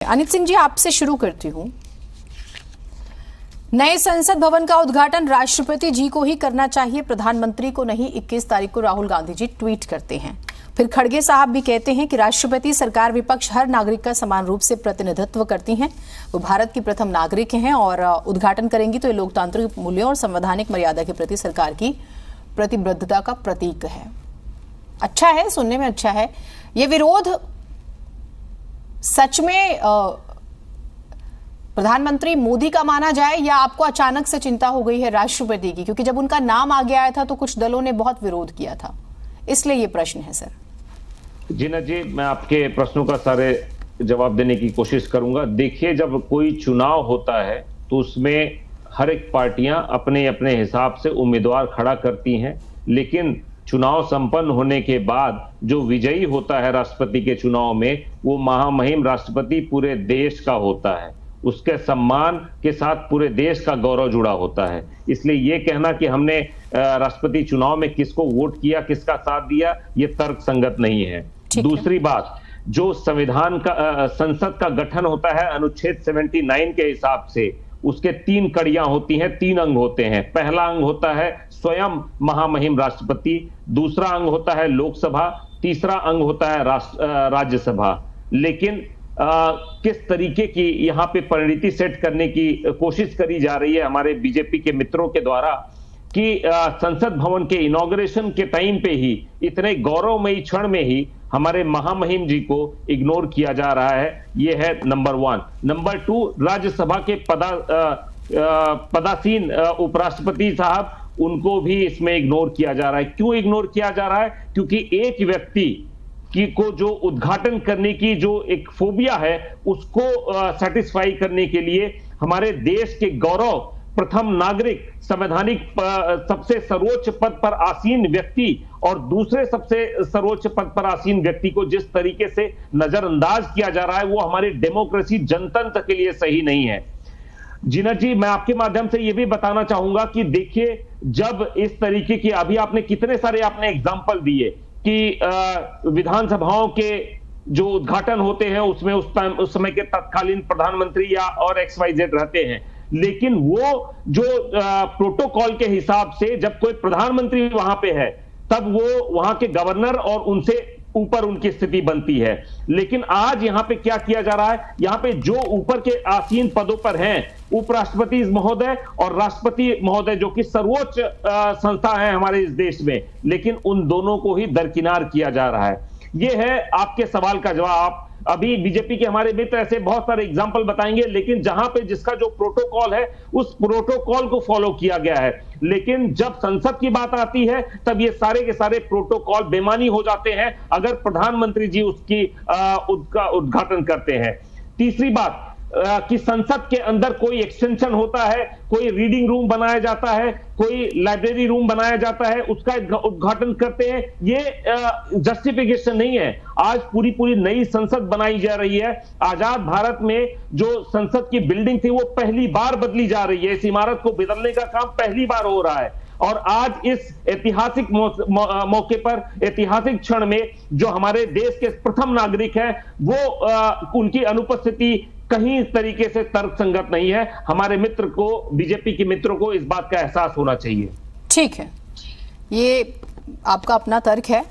अनित सिंह जी, आपसे शुरू करती हूं। नए संसद भवन का उद्घाटन राष्ट्रपति जी को ही करना चाहिए, प्रधानमंत्री को नहीं, 21 तारीख को राहुल गांधी जी ट्वीट करते हैं। फिर खड़गे साहब भी कहते हैं कि राष्ट्रपति, सरकार, विपक्ष हर नागरिक का समान रूप से प्रतिनिधित्व करती हैं। वो भारत की प्रथम नागरिक हैं और उद्घाटन करेंगी तो ये लोकतांत्रिक मूल्यों और संवैधानिक मर्यादा के प्रति सरकार की प्रतिबद्धता का प्रतीक है। अच्छा है, सुनने में अच्छा है। ये विरोध सच में प्रधानमंत्री मोदी का माना जाए या आपको अचानक से चिंता हो गई है राष्ट्रपति की? क्योंकि जब उनका नाम आगे आया था तो कुछ दलों ने बहुत विरोध किया था, इसलिए ये प्रश्न है सर। जी, मैं आपके प्रश्नों का सारे जवाब देने की कोशिश करूंगा। देखिए, जब कोई चुनाव होता है तो उसमें हर एक पार्टियां अपने अपने हिसाब से उम्मीदवार खड़ा करती हैं, लेकिन चुनाव संपन्न होने के बाद जो विजयी होता है राष्ट्रपति के चुनाव में, वो महामहिम राष्ट्रपति पूरे देश का होता है। उसके सम्मान के साथ पूरे देश का गौरव जुड़ा होता है। इसलिए ये कहना कि हमने राष्ट्रपति चुनाव में किसको वोट किया, किसका साथ दिया, ये तर्क संगत नहीं है। दूसरी बात, जो संविधान का संसद का गठन होता है अनुच्छेद 79 के हिसाब से, उसके 3 कड़ियां होती हैं, 3 अंग होते हैं। पहला अंग होता है स्वयं महामहिम राष्ट्रपति, दूसरा अंग होता है लोकसभा, तीसरा अंग होता है राज्यसभा। लेकिन किस तरीके की यहाँ पे परिणति सेट करने की कोशिश करी जा रही है हमारे बीजेपी के मित्रों के द्वारा कि संसद भवन के इनॉग्रेशन के टाइम पे ही, इतने गौरवमयी क्षण में ही हमारे महामहिम जी को इग्नोर किया जा रहा है। ये है नंबर 1। नंबर 2, राज्यसभा के पदासीन उपराष्ट्रपति साहब, उनको भी इसमें इग्नोर किया जा रहा है। क्यों इग्नोर किया जा रहा है? क्योंकि एक व्यक्ति को जो उद्घाटन करने की जो एक फोबिया है, उसको सेटिस्फाई करने के लिए हमारे देश के गौरव, प्रथम नागरिक, संवैधानिक सबसे सर्वोच्च पद पर आसीन व्यक्ति और दूसरे सबसे सर्वोच्च पद पर आसीन व्यक्ति को जिस तरीके से नजरअंदाज किया जा रहा है, वो हमारी डेमोक्रेसी, जनतंत्र के लिए सही नहीं है। जीना जी, मैं आपके माध्यम से ये भी बताना चाहूंगा कि देखिए, जब इस तरीके की, अभी आपने कितने सारे एग्जाम्पल दिए कि विधानसभाओं के जो उद्घाटन होते हैं उसमें उस समय के तत्कालीन प्रधानमंत्री या और XYZ रहते हैं, लेकिन वो जो प्रोटोकॉल के हिसाब से जब कोई प्रधानमंत्री वहां पे है तब वो वहां के गवर्नर और उनसे ऊपर उनकी स्थिति बनती है। लेकिन आज यहाँ पे क्या किया जा रहा है? यहाँ पे जो ऊपर के आसीन पदों पर हैं, उपराष्ट्रपति महोदय और राष्ट्रपति महोदय, जो कि सर्वोच्च संस्था है हमारे इस देश में, लेकिन उन दोनों को ही दरकिनार किया जा रहा है। ये है आपके सवाल का जवाब। अभी बीजेपी के हमारे मित्र ऐसे बहुत सारे एग्जाम्पल बताएंगे, लेकिन जहां पे जिसका जो प्रोटोकॉल है उस प्रोटोकॉल को फॉलो किया गया है। लेकिन जब संसद की बात आती है तब ये सारे के सारे प्रोटोकॉल बेमानी हो जाते हैं अगर प्रधानमंत्री जी उसका उद्घाटन करते हैं। तीसरी बात, कि संसद के अंदर कोई एक्सटेंशन होता है, कोई रीडिंग रूम बनाया जाता है, कोई लाइब्रेरी रूम बनाया जाता है, उसका उद्घाटन करते हैं, ये जस्टिफिकेशन नहीं है। आज पूरी नई संसद बनाई जा रही है। आजाद भारत में जो संसद की बिल्डिंग थी वो पहली बार बदली जा रही है। इस इमारत को बदलने का काम पहली बार हो रहा है और आज इस ऐतिहासिक मौके पर, ऐतिहासिक क्षण में, जो हमारे देश के प्रथम नागरिक हैं, वो उनकी अनुपस्थिति कहीं इस तरीके से तर्क संगत नहीं है। हमारे मित्र को, बीजेपी के मित्रों को इस बात का एहसास होना चाहिए। ठीक है, ये आपका अपना तर्क है।